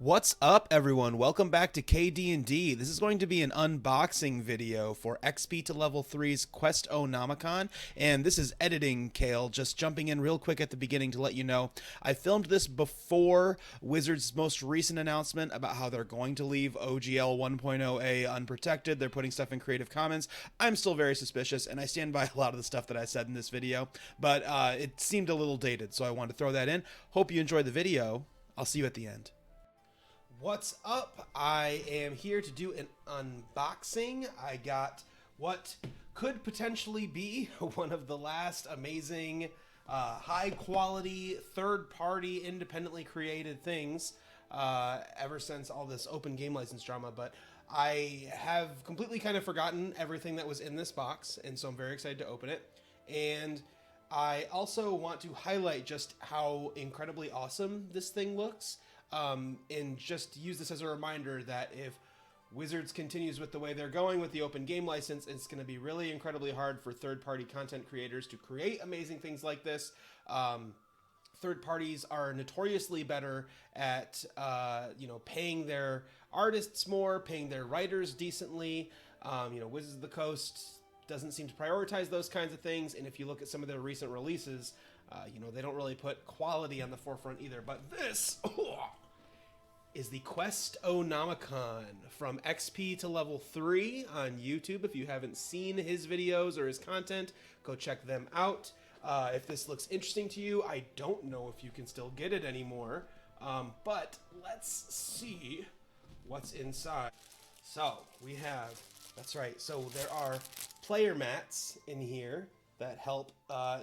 What's up, everyone? Welcome back to KD&D. This is going to be an unboxing video for XP to level 3's Quest-O-Nomicon, and this is editing Kale, just jumping in real quick at the beginning to let you know I filmed this before Wizards' most recent announcement about how they're going to leave OGL 1.0a unprotected. They're putting stuff in Creative Commons. I'm still very suspicious, and I stand by a lot of the stuff that I said in this video, but it seemed a little dated, so I wanted to throw that in. Hope you enjoy the video. I'll see you at the end. What's up? I am here to do an unboxing. I got what could potentially be one of the last amazing, high-quality, third-party, independently created things ever since all this open game license drama, but I have completely kind of forgotten everything that was in this box, and so I'm very excited to open it. And I also want to highlight just how incredibly awesome this thing looks. And just use this as a reminder that if Wizards continues with the way they're going with the open game license, it's going to be really incredibly hard for third-party content creators to create amazing things like this. Third parties are notoriously better at, paying their artists more, paying their writers decently. Wizards of the Coast doesn't seem to prioritize those kinds of things. And if you look at some of their recent releases, they don't really put quality on the forefront either. But this is the Quest-O-Nomicon from XP to level 3 on YouTube. If you haven't seen his videos or his content, go check them out. If this looks interesting to you, I don't know if you can still get it anymore, but let's see what's inside. So we have, that's right, so there are player mats in here that help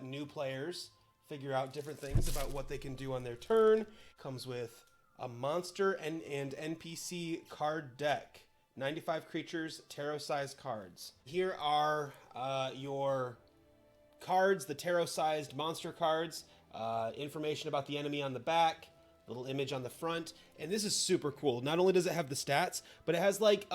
new players figure out different things about what they can do on their turn. Comes with a monster and NPC card deck. 95 creatures, tarot-sized cards. Here are your cards, the tarot-sized monster cards. Information about the enemy on the back. Little image on the front, and this is super cool. Not only does it have the stats, but it has like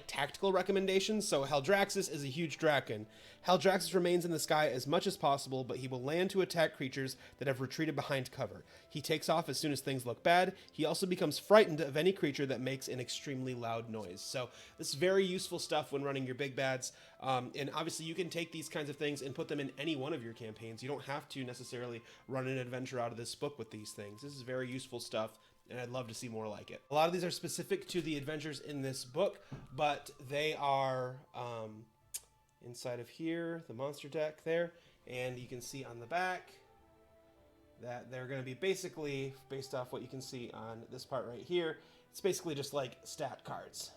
tactical recommendations. So Haldraxxus is a huge Draken. Haldraxxus remains in the sky as much as possible, but he will land to attack creatures that have retreated behind cover. He takes off as soon as things look bad. He also becomes frightened of any creature that makes an extremely loud noise. So this is very useful stuff when running your big bads. And obviously you can take these kinds of things and put them in any one of your campaigns. You don't have to necessarily run an adventure out of this book with these things. This is very useful stuff, and I'd love to see more like it. A lot of these are specific to the adventures in this book, but they are inside of here, the monster deck there, and you can see on the back that they're going to be basically based off what you can see on this part right here. It's basically just like stat cards.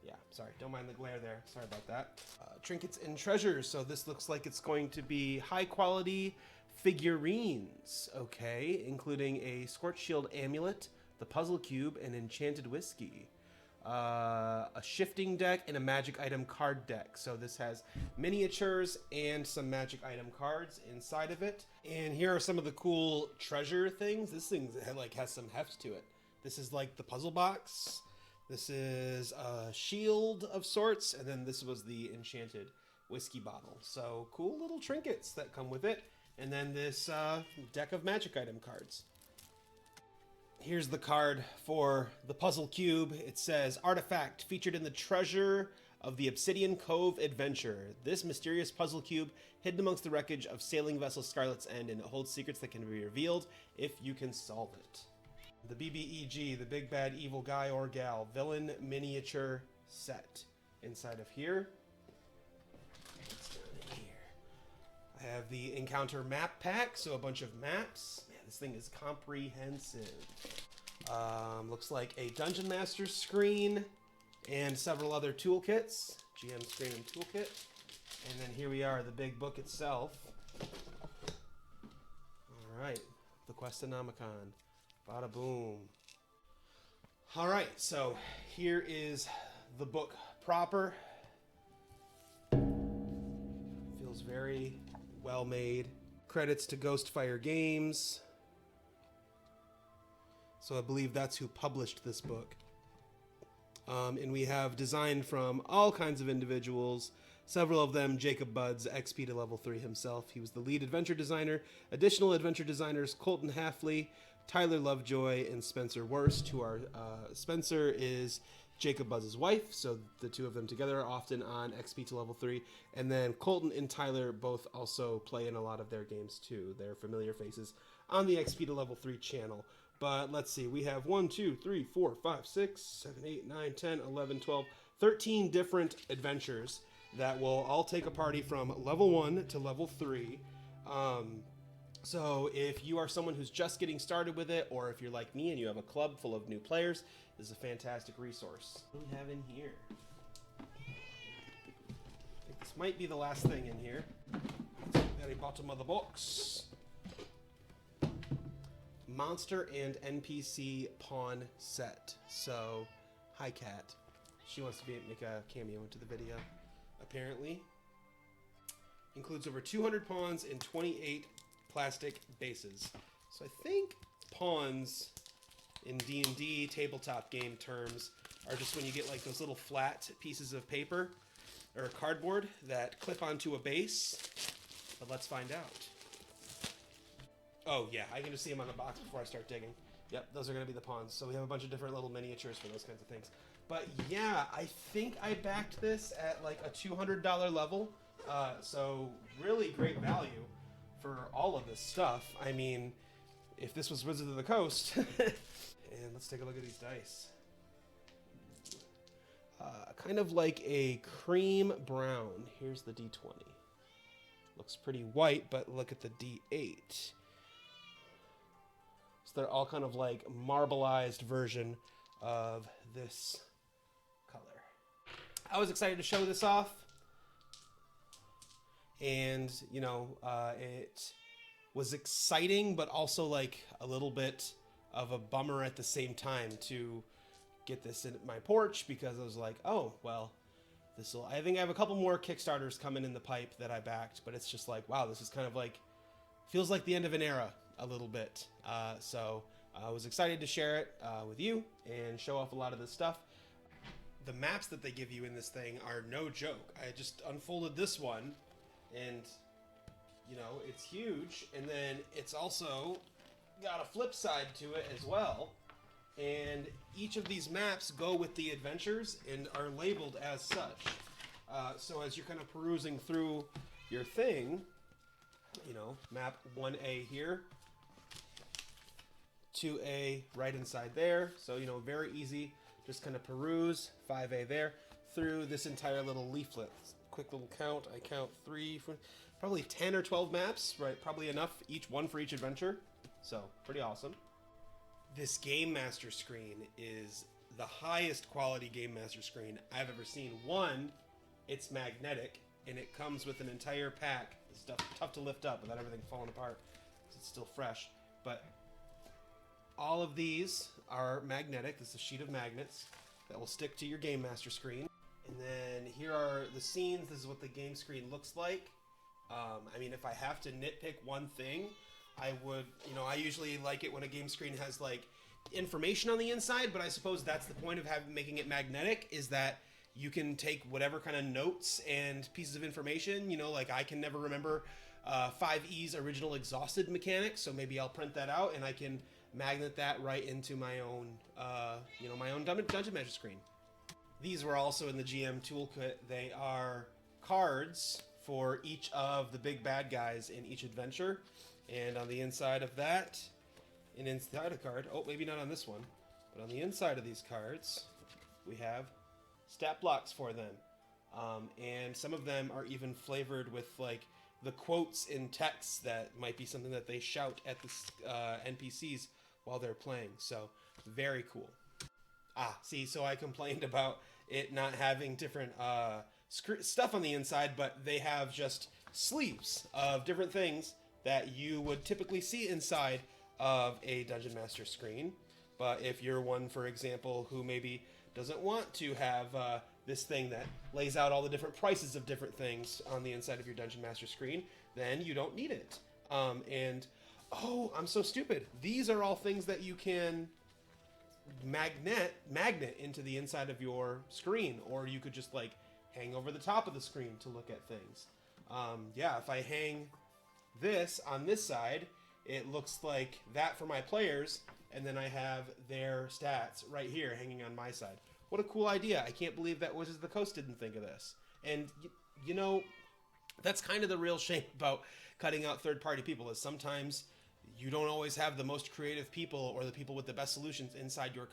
Yeah, sorry, don't mind the glare there. Sorry about that. Trinkets and treasures. So this looks like it's going to be high quality figurines, okay, including a Scorch Shield amulet, the puzzle cube, and enchanted whiskey. A shifting deck and a magic item card deck. So this has miniatures and some magic item cards inside of it. And here are some of the cool treasure things. This thing has some heft to it. This is like the puzzle box. This is a shield of sorts, and then this was the enchanted whiskey bottle. So cool little trinkets that come with it. And then this deck of magic item cards. Here's the card for the puzzle cube. It says, Artifact featured in the treasure of the Obsidian Cove adventure. This mysterious puzzle cube hidden amongst the wreckage of sailing vessel Scarlet's End, and it holds secrets that can be revealed if you can solve it. The BBEG, the Big Bad Evil Guy or Gal, villain miniature set inside of here. I have the Encounter map pack, so a bunch of maps. Man, this thing is comprehensive. Looks like a Dungeon Master screen and several other toolkits. GM screen and toolkit. And then here we are, the big book itself. Alright, the Quest-O-Nomicon. Bada boom. Alright, so here is the book proper. Feels very well made. Credits to Ghostfire Games. So I believe that's who published this book. And we have design from all kinds of individuals. Several of them, Jacob Budz XP to level 3 himself. He was the lead adventure designer. Additional adventure designers, Colton Halfley, Tyler Lovejoy and Spencer Worst, who are Spencer is Jacob Buzz's wife, so the two of them together are often on XP to level 3. And then Colton and Tyler both also play in a lot of their games too. They're familiar faces on the XP to level 3 channel. But let's see, we have 1, 2, 3, 4, 5, 6, 7, 8, 9, 10, 11, 12, 13 different adventures that will all take a party from level 1 to level 3. So if you are someone who's just getting started with it, or if you're like me and you have a club full of new players, this is a fantastic resource. What do we have in here? I think this might be the last thing in here. It's the very bottom of the box. Monster and NPC pawn set. So, hi Kat. She wants to make a cameo into the video, apparently. Includes over 200 pawns and 28 plastic bases. So I think pawns in D&D tabletop game terms are just when you get like those little flat pieces of paper or cardboard that clip onto a base. But let's find out. Oh yeah, I can just see them on the box before I start digging. Yep, those are going to be the pawns. So we have a bunch of different little miniatures for those kinds of things. But yeah, I think I backed this at like a $200 level. So really great value for all of this stuff. I mean, if this was Wizards of the Coast. And let's take a look at these dice. Kind of like a cream brown. Here's the D20. Looks pretty white, but look at the D8. So they're all kind of like marbleized version of this color. I was excited to show this off. And, you know, it was exciting, but also like a little bit of a bummer at the same time to get this in my porch, because I was like, oh, well, I think I have a couple more Kickstarters coming in the pipe that I backed, but it's just like, wow, this is kind of like, feels like the end of an era a little bit. So I was excited to share it with you and show off a lot of this stuff. The maps that they give you in this thing are no joke. I just unfolded this one, and, you know, it's huge. And then it's also got a flip side to it as well. And each of these maps go with the adventures and are labeled as such. So as you're kind of perusing through your thing, you know, map 1A here, 2A right inside there. So, you know, very easy. Just kind of peruse 5A there through this entire little leaflet. Quick little count. I count 3, 4, probably 10 or 12 maps, right? Probably enough, one for each adventure. So pretty awesome. This Game Master screen is the highest quality Game Master screen I've ever seen. One, it's magnetic, and it comes with an entire pack. It's tough to lift up without everything falling apart, because it's still fresh. But all of these are magnetic. This is a sheet of magnets that will stick to your Game Master screen. And then here are the scenes. This is what the game screen looks like. I mean, if I have to nitpick one thing, I would, you know, I usually like it when a game screen has like information on the inside, but I suppose that's the point of making it magnetic, is that you can take whatever kind of notes and pieces of information, you know, like I can never remember 5E's original exhausted mechanics, so maybe I'll print that out and I can magnet that right into my own, you know, my own Dungeon Master screen. These were also in the GM toolkit. They are cards for each of the big bad guys in each adventure. And on the inside of that, and inside a card, oh, maybe not on this one, but on the inside of these cards, we have stat blocks for them. And some of them are even flavored with like the quotes in text that might be something that they shout at the NPCs while they're playing. So very cool. See, so I complained about it not having different stuff on the inside, but they have just sleeves of different things that you would typically see inside of a Dungeon Master screen. But if you're one, for example, who maybe doesn't want to have this thing that lays out all the different prices of different things on the inside of your Dungeon Master screen, then you don't need it. And, oh, I'm so stupid. These are all things that you can magnet into the inside of your screen, or you could just like hang over the top of the screen to look at things. Yeah, if I hang this on this side, it looks like that for my players, and then I have their stats right here hanging on my side. What a cool idea. I can't believe that Wizards of the Coast didn't think of this. And, you know, that's kind of the real shame about cutting out third-party people, is sometimes you don't always have the most creative people or the people with the best solutions inside your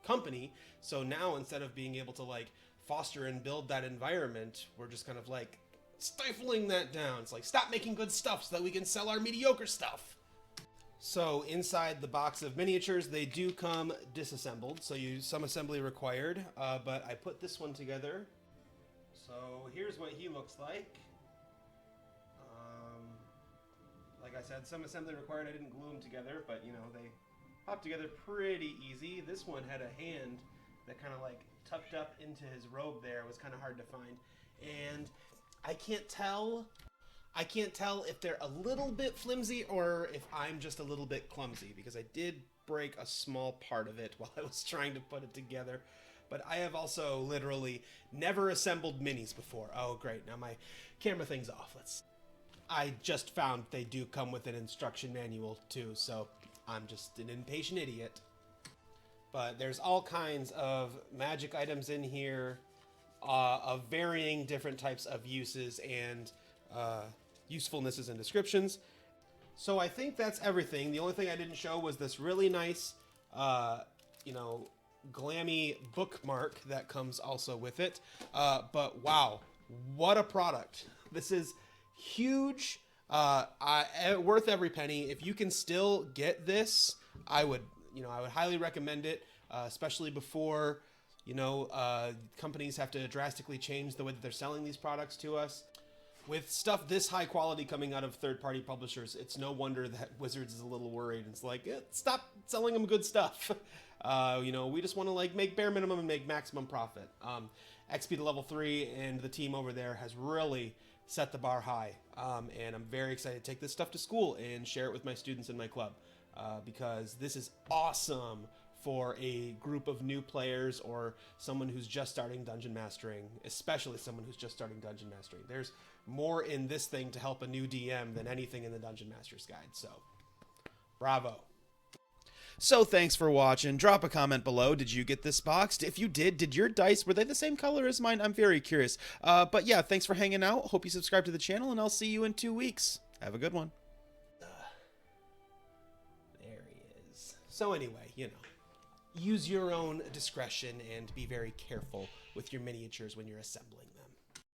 company. So now, instead of being able to, like, foster and build that environment, we're just kind of, like, stifling that down. It's like, stop making good stuff so that we can sell our mediocre stuff. So inside the box of miniatures, they do come disassembled, so some assembly required, but I put this one together. So here's what he looks like. Like I said, some assembly required. I didn't glue them together, but you know, they popped together pretty easy. This one had a hand that kind of like tucked up into his robe there. It was kind of hard to find. And I can't tell if they're a little bit flimsy or if I'm just a little bit clumsy, because I did break a small part of it while I was trying to put it together. But I have also literally never assembled minis before. Oh, great. Now my camera thing's off. I just found they do come with an instruction manual too, so I'm just an impatient idiot. But there's all kinds of magic items in here, of varying different types of uses and usefulnesses and descriptions. So I think that's everything. The only thing I didn't show was this really nice, you know, glammy bookmark that comes also with it. But wow, what a product. This is huge, worth every penny. If you can still get this, I would highly recommend it, especially before, you know, companies have to drastically change the way that they're selling these products to us. With stuff this high quality coming out of third-party publishers, it's no wonder that Wizards is a little worried. It's like, stop selling them good stuff. You know, we just want to like make bare minimum and make maximum profit. XP to level 3 and the team over there has really set the bar high. And I'm very excited to take this stuff to school and share it with my students in my club, because this is awesome for a group of new players or someone who's just starting dungeon mastering, especially someone who's just starting dungeon mastering. There's more in this thing to help a new DM than anything in the Dungeon Master's Guide, so bravo. So thanks for watching. Drop a comment below. Did you get this boxed? If you did your dice, were they the same color as mine? I'm very curious. But yeah, thanks for hanging out. Hope you subscribe to the channel, and I'll see you in 2 weeks. Have a good one. There he is. So anyway, you know, use your own discretion and be very careful with your miniatures when you're assembling them.